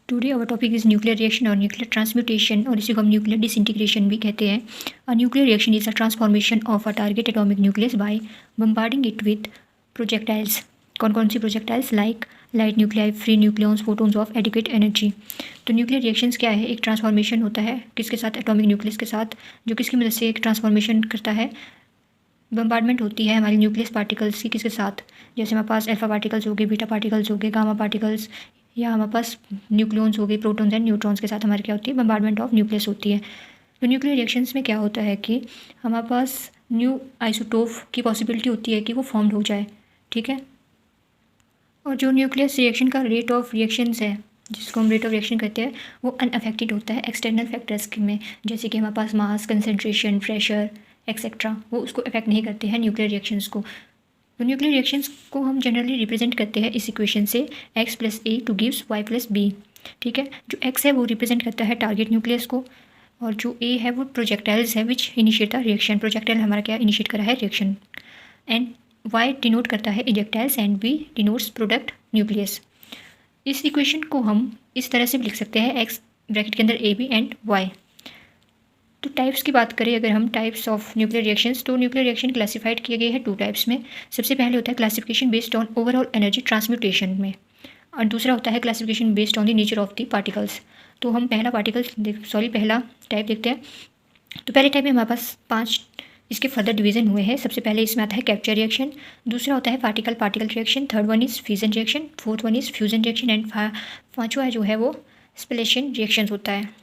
Today our topic is nuclear reaction और nuclear transmutation, और इसी को हम न्यूक्लियर डिसइंटीग्रेशन भी कहते हैं। A nuclear reaction is a transformation of a target atomic nucleus by bombarding it with projectiles. कौन कौन सी projectiles? Like light nuclei, free nucleons, photons of adequate energy. तो न्यूक्लियर रिएक्शंस क्या है? एक ट्रांसफॉर्मेशन होता है किसके साथ? एटॉमिक न्यूक्लियस के साथ, जो किसकी मदद से एक ट्रांसफॉर्मेशन करता है? बम्बार्डमेंट होती है हमारी न्यूक्लियस पार्टिकल्स की किसके साथ? जैसे हमारे पास अल्फा पार्टिकल्स हो गए, बीटा पार्टिकल्स हो गए, गामा पार्टिकल्स, या हमारे पास न्यूक्लियॉन्स हो गए, प्रोटॉन्स एंड न्यूट्रॉन्स के साथ हमारी क्या होती है? बम्बार्डमेंट ऑफ न्यूक्लियस होती है। तो न्यूक्लियर रिएक्शंस में क्या होता है कि हमारे पास न्यू आइसोटोप की पॉसिबिलिटी होती है कि वो फॉर्म्ड हो जाए, ठीक है। और जो न्यूक्लियस रिएक्शन का रेट ऑफ रिएक्शंस है, जिसको हम रेट ऑफ रिएक्शन कहते हैं, वो अनअफेक्टेड होता है एक्सटर्नल फैक्टर्स में, जैसे कि हमारे पास मास, कंसनट्रेशन, प्रेशर एक्सेट्रा, वो उसको अफेक्ट नहीं करते हैं न्यूक्लियर रिएक्शंस को। तो न्यूक्लियर रिएक्शंस को हम जनरली रिप्रेजेंट करते हैं इस इक्वेशन से, x + a two gives y + b, ठीक है। जो x है वो रिप्रेजेंट करता है टारगेट न्यूक्लियस को, और जो a है वो प्रोजेक्टाइल्स है विच इनिशिएट द रिएक्शन। प्रोजेक्टाइल हमारा क्या इनिशिएट करा है? रिएक्शन। एंड y डिनोट करता है ejectiles and v denotes product nucleus. इस इक्वेशन को हम इस तरह से भी लिख सकते हैं, x ब्रैकेट के अंदर a b एंड y। तो टाइप्स की बात करें अगर हम, टाइप्स ऑफ न्यूक्लियर रिएक्शंस, तो न्यूक्लियर रिएक्शन क्लासिफाइड किए गए हैं 2 टाइप्स में। सबसे पहले होता है classification based on overall energy transmutation में, और दूसरा होता है classification based on the nature of the particles. तो हम पहला टाइप देखते हैं। तो पहले टाइप में हमारे पास 5 इसके फर्दर डिवीजन हुए हैं। सबसे पहले इसमें आता है कैप्चर रिएक्शन, दूसरा होता है particle particle reaction, third one is fission reaction, fourth one is fusion reaction, and पाँचवा जो है वो स्प्लेशन रिएक्शन होता है।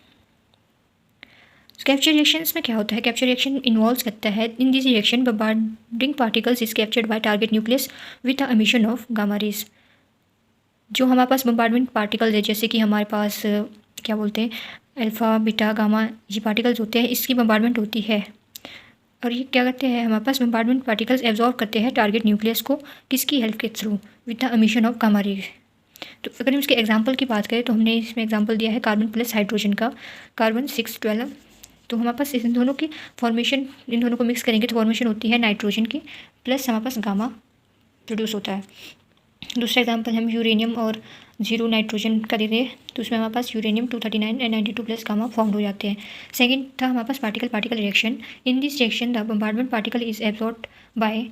कैप्चर रिएक्शंस में क्या होता है? कैप्चर रिएक्शन इन्वॉल्व्स करता है इन this reaction bombarding particles is captured by target nucleus with the emission of gamma raise. जो हमारे पास बम्बार्डमेंट पार्टिकल्स है, जैसे कि हमारे पास क्या बोलते हैं, अल्फ़ा, बीटा, गामा, ये पार्टिकल्स होते हैं, इसकी बम्बार्डमेंट होती है। और ये क्या करते हैं? हमारे पास बम्बार्डमेंट पार्टिकल्स एब्जॉर्ब करते हैं टारगेट न्यूक्लियस को, किसकी हेल्प के through? With the emission of gamma raise. तो अगर हम इसके एग्जाम्पल की बात करें तो हमने इसमें एग्जाम्पल दिया है कार्बन प्लस हाइड्रोजन का, कार्बन 612। तो हमारे पास इन दोनों की फॉर्मेशन, इन दोनों को मिक्स करेंगे तो फॉर्मेशन होती है नाइट्रोजन की, प्लस हमारे पास गामा प्रोड्यूस होता है। दूसरा एग्जांपल हम यूरेनियम और 0 नाइट्रोजन का देते हैं, तो उसमें हमारे पास uranium 239 and 92 plus gamma form हो जाते हैं। सेकंड था हमारे पास particle particle reaction. In this reaction the bombardment particle is absorbed by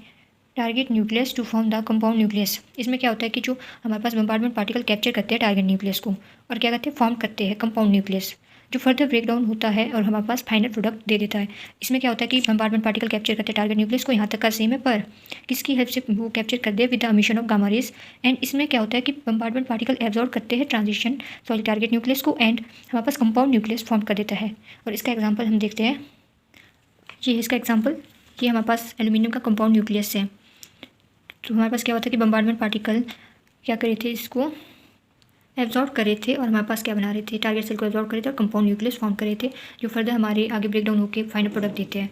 target nucleus to form the compound nucleus. इसमें क्या होता है कि जो हमारे पास बम्बार्डमेंट पार्टिकल कैप्चर करते हैं टारगेट न्यूक्लियस को, और क्या करते हैं? फॉर्म करते हैं कंपाउंड न्यूक्लियस, जो फर्दर ब्रेक डाउन होता है और हमारे पास फाइनल प्रोडक्ट दे देता है। इसमें क्या होता है कि बम्बार्डमेंट पार्टिकल कैप्चर करते हैं टारगेट न्यूक्लियस को, यहाँ तक का सेम है, पर किसकी हेल्प से वो कैप्चर कर दे? With the emission of gamma rays. And इसमें क्या होता है कि बम्बार्डमेंट पार्टिकल एब्जॉर्ब करते हैं टारगेट न्यूक्लियस को, एंड हमारे पास कंपाउंड न्यूक्लियस फॉर्म कर देता है। और इसका एग्जाम्पल हम देखते हैं, ये इसका एग्जाम्पल, ये हमारे पास एल्यूमिनियम का कंपाउंड न्यूक्लियस है। तो हमारे पास क्या होता है कि बम्बार्डमेंट पार्टिकल क्या करे थे? इसको एब्जॉर्ब करे थे, और हमारे पास क्या बना रहे थे? टारगेट सेल को एब्जॉर्ब करे थे और कंपाउंड न्यूक्लियस फॉर्म करे थे, जो फर्दर हमारे आगे ब्रेक डाउन होकर फाइनल प्रोडक्ट देते हैं।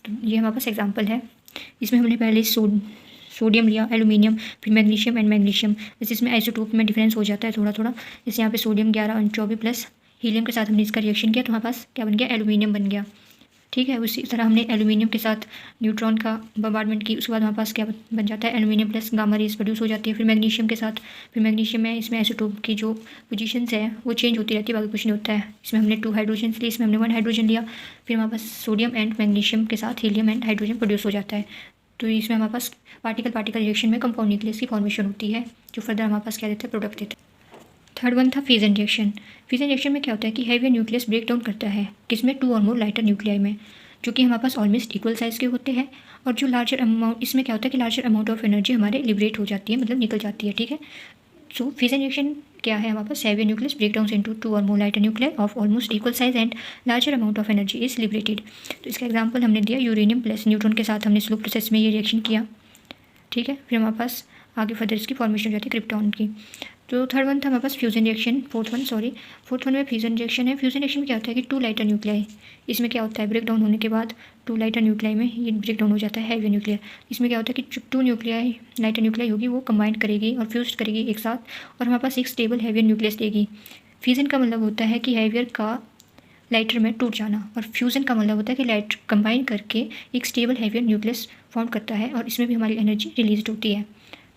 तो ये हमारे पास एग्जांपल है। इसमें हमने पहले सोडियम लिया, एल्यूमिनियम, फिर मैग्नीशियम एंड मैग्नीशियम। जैसे इसमें आइसोटोप में डिफरेंस हो जाता है थोड़ा थोड़ा, जैसे यहाँ पे सोडियम 11 और 24 प्लस हीलियम के साथ हमने इसका रिएक्शन किया, तो हमारे पास क्या बन गया? एल्यूमिनियम बन गया, ठीक है। उसी तरह हमने एल्यूमिनियम के साथ न्यूट्रॉन का बम्बार्डमेंट की, उसके बाद हमारे पास क्या बन जाता है? Aluminium plus gamma rays produce हो जाती है। फिर मैग्नीशियम के साथ, फिर मैग्नीशियम में इसमें आइसोटोप की जो पोजीशंस है वो चेंज होती रहती है, बाकी कुछ नहीं होता है। इसमें हमने 2 हाइड्रोजन लिए, इसमें हमने 1 हाइड्रोजन लिया, फिर हमारे पास सोडियम एंड मैग्नीशियम के साथ हीलियम एंड हाइड्रोजन प्रोड्यूस हो जाता है। तो इसमें हमारे पास पार्टिकल पार्टिकल रिएक्शन में कंपाउंड न्यूक्लियस की फॉर्मेशन होती है, जो फर्दर हमारे पास क्या देता है? प्रोडक्ट देता है। थर्ड वन था फिजन रिएक्शन। फिजन रिएक्शन में क्या होता है कि हैवियर न्यूक्लियस ब्रेक डाउन करता है किसमें? 2 और मोर लाइटर न्यूक्लियाई में, जो कि हमारे पास ऑलमोस्ट इक्वल साइज़ के होते हैं। और जो लार्जर अमाउंट, इसमें क्या होता है कि लार्जर अमाउंट ऑफ एनर्जी हमारे लिबरेट हो जाती है, मतलब निकल जाती है, ठीक है। सो फिजन रिएक्शन क्या है? हमारे पास heavier nucleus break down into 2 और more lighter nuclei of almost equal size and larger amount of energy is liberated. तो इसका एग्जाम्पल हमने दिया, यूरेनियम प्लस न्यूट्रॉन के साथ हमने स्लो प्रोसेस में ये रिएक्शन किया, ठीक है। फिर हमारे पास आगे फर्दर इसकी फॉर्मेशन हो जाती है क्रिप्टॉन की। तो थर्ड वन था हमारे पास फ्यूजन रिएक्शन, फोर्थ वन में फ्यूजन रिएक्शन है। फ्यूजन रिएक्शन में क्या होता है कि 2 लाइटर न्यूक्लियाई, इसमें क्या होता है? ब्रेक डाउन होने के बाद 2 लाइटर न्यूक्लियाई में ये ब्रेक डाउन हो जाता है हैवी न्यूक्लियर। इसमें क्या होता है कि जो 2 न्यूक्लियाई लाइटर न्यूक्लियाई होगी वो कंबाइन करेगी और फ्यूज करेगी एक साथ, और हमारे पास एक स्टेबल हैवियर न्यूक्लियस देगी। फ्यूजन का मतलब होता है कि हैवियर का लाइटर में टूट जाना, और फ्यूज़न का मतलब होता है कि लाइटर कंबाइन करके एक स्टेबल हैवियर न्यूक्लियस फॉर्म करता है, और इसमें भी हमारी एनर्जी रिलीज होती है,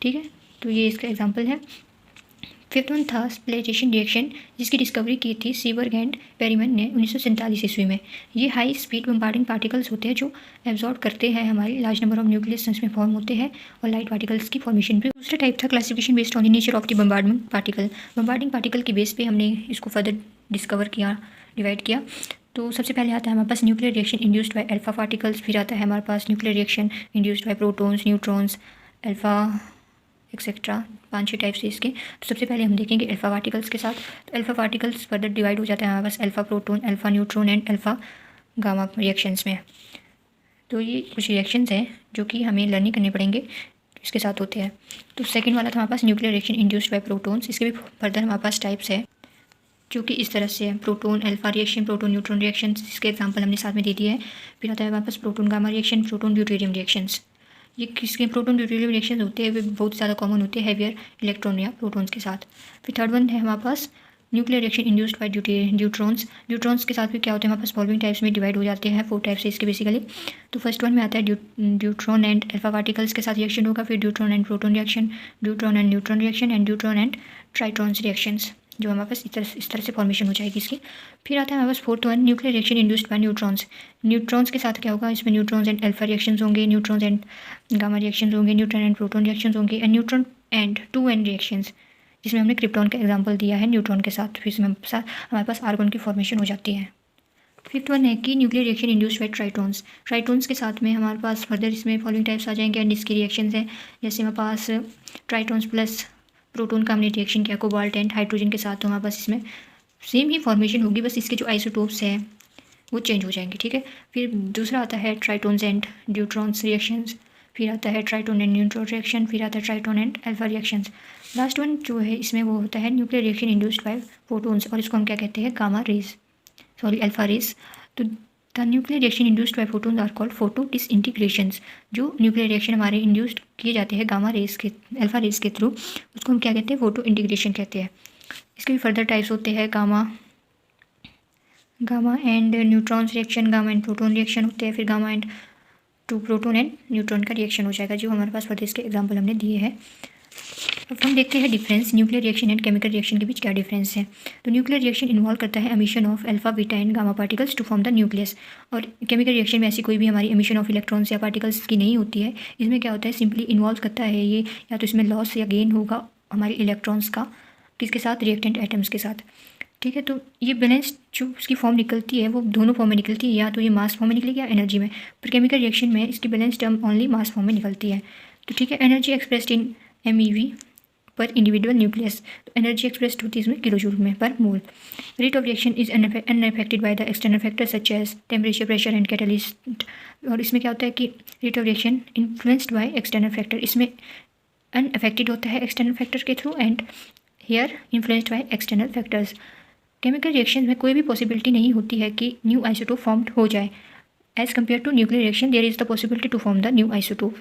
ठीक है। तो ये इसका एग्जांपल है। फिफ्थ वन था स्प्लिटेशन रिएक्शन, जिसकी डिस्कवरी की थी सीबर्ग एंड पेरीमन ने 1947 ईस्वी में। ये हाई स्पीड बम्बार्डिंग पार्टिकल्स होते हैं जो एब्जॉर्ब करते हैं हमारी लार्ज नंबर ऑफ न्यूक्लियस में फॉर्म होते हैं और लाइट पार्टिकल्स की फॉर्मेशन पे। दूसरा टाइप था classification based on the nature of the bombarding particle. Bombarding particle के बेस पे हमने इसको फर्दर डिस्कवर किया, डिवाइड किया। तो सबसे पहले आता है हमारे पास nuclear reaction induced by alpha particles, फिर आता है हमारे पास nuclear reaction induced by protons, neutrons, alpha etcetera, 5-6 type से इसके। तो सबसे पहले हम देखेंगे अल्फा पार्टिकल्स के साथ। तो अल्फा पार्टिकल्स फर्दर डिवाइड हो जाता है हमारे पास alpha proton, alpha neutron and alpha gamma reactions में। तो ये कुछ रिएक्शंस हैं जो कि हमें लर्निंग करने पड़ेंगे, इसके साथ होते हैं। तो सेकंड वाला था हमारे पास nuclear reaction induced by protons. इसके भी फर्दर हमारे पास टाइप्स है जो कि इस तरह से है, proton alpha reaction, proton neutron reaction, इसके एग्जांपल हमने साथ में दे दिए हैं। फिर आता है हमारे पास proton gamma reaction, proton deuterium reactions. ये किसके प्रोटॉन ड्यूटेरियम रिएक्शन होते हैं, वे बहुत ज़्यादा कॉमन होते हैं हैवियर इलेक्ट्रॉन या प्रोटॉन्स के साथ। फिर थर्ड वन है हमारे पास nuclear reaction induced by neutrons. Neutrons के साथ भी क्या होते हैं हमारे पास फॉलोइंग टाइप्स में डिवाइड हो जाते हैं, 4 टाइप्स से इसके बेसिकली। तो फर्स्ट वन में आता है न्यूट्रॉन एंड अल्फा पार्टिकल्स के साथ रिएक्शन होगा, फिर neutron and proton reaction, neutron and neutron reaction and neutron and tritons reactions, जो हमारे पास इस तरह से फॉर्मेशन हो जाएगी इसकी। फिर आता है हमारे पास fourth one nuclear reaction induced by neutrons. Neutrons के साथ क्या होगा, इसमें न्यूट्रॉन्स एंड अल्फा रिएक्शंस होंगे, न्यूट्रॉन्स एंड गामा रिएक्शंस होंगे, न्यूट्रॉन एंड प्रोटॉन रिएक्शंस होंगे and neutron and 2n reactions, जिसमें हमने क्रिप्टॉन का एग्जाम्पल दिया है न्यूट्रॉन के साथ। फिर इसमें हमारे पास आर्गन की फॉर्मेशन हो जाती है। फिफ्थ वन है कि न्यूक्लियर रिएक्शन इंड्यूस्ड बाय ट्राइट्रॉन्स। ट्राइट्रॉन्स के साथ में हमारे पास फर्दर इसमें फॉलोइंग टाइप्स आ जाएंगे एंड इसकी रिएक्शंस हैं, जैसे हमारे पास ट्राइट्रॉन्स प्लस प्रोटॉन का हमने रिएक्शन किया कोबाल्ट एंड हाइड्रोजन के साथ, तो हमारे पास इसमें सेम ही फॉर्मेशन होगी, बस इसके जो आइसोटोप्स हैं वो चेंज हो जाएंगे, ठीक है। फिर दूसरा आता है ट्राइटोन्स एंड न्यूट्रॉन्स रिएक्शंस, फिर आता है ट्राइटोन एंड न्यूट्रॉन रिएक्शन, फिर आता है triton and alpha reactions. Last one जो है इसमें वो होता है nuclear reaction induced by photons, और इसको हम क्या कहते हैं, gamma rays, sorry alpha rays. तो the nuclear reaction induced by photons are called photo disintegrations. जो न्यूक्लियर रिएक्शन हमारे इंड्यूस्ड किए जाते हैं गामा रेज के, अल्फा रेज के थ्रू, उसको हम क्या कहते हैं, फोटो इंटीग्रेशन कहते हैं। इसके भी फर्दर टाइप्स होते हैं, gamma and neutrons reaction, gamma and proton reaction होते हैं, फिर gamma and two proton and neutron का रिएक्शन हो जाएगा, जो हमारे पास फर्दर इसके एग्जाम्पल हमने दिए हैं। अब हम देखते हैं difference nuclear reaction and chemical reaction के बीच क्या डिफरेंस है। तो न्यूक्लियर रिएक्शन इन्वॉल्व करता है emission of alpha beta and gamma particles to form the nucleus, और केमिकल रिएक्शन में ऐसी कोई भी हमारी एमिशन ऑफ इलेक्ट्रॉन्स या पार्टिकल्स की नहीं होती है। इसमें क्या होता है, सिंपली इन्वॉल्व करता है ये, या तो इसमें लॉस या गेन होगा हमारे इलेक्ट्रॉन्स का, किसके साथ, रिएक्टेंट एटम्स के साथ, ठीक है। तो ये बैलेंस जो उसकी फॉर्म निकलती है वो दोनों फॉर्म में निकलती है, या तो ये मास फॉर्म में निकलेगी या एनर्जी में। पर केमिकल रिएक्शन में इसकी balance term only mass form में निकलती है। तो ठीक है, energy expressed in MeV per individual nucleus, तो एनर्जी एक्सप्रेस्ड होती है इसमें किलोजूल में per mole. Rate of reaction is unaffected by the external factor such as temperature, pressure and catalyst. और इसमें क्या होता है कि rate of reaction influenced by external factor, इसमें अनअफेक्टेड होता है एक्सटर्नल फैक्टर के through and hair influenced by external factors. Chemical reaction में कोई भी पॉसिबिलिटी नहीं होती है कि न्यू आइसोटोप फॉर्म्ड हो जाए। As compare to nuclear reaction there is the possibility to form the new isotope.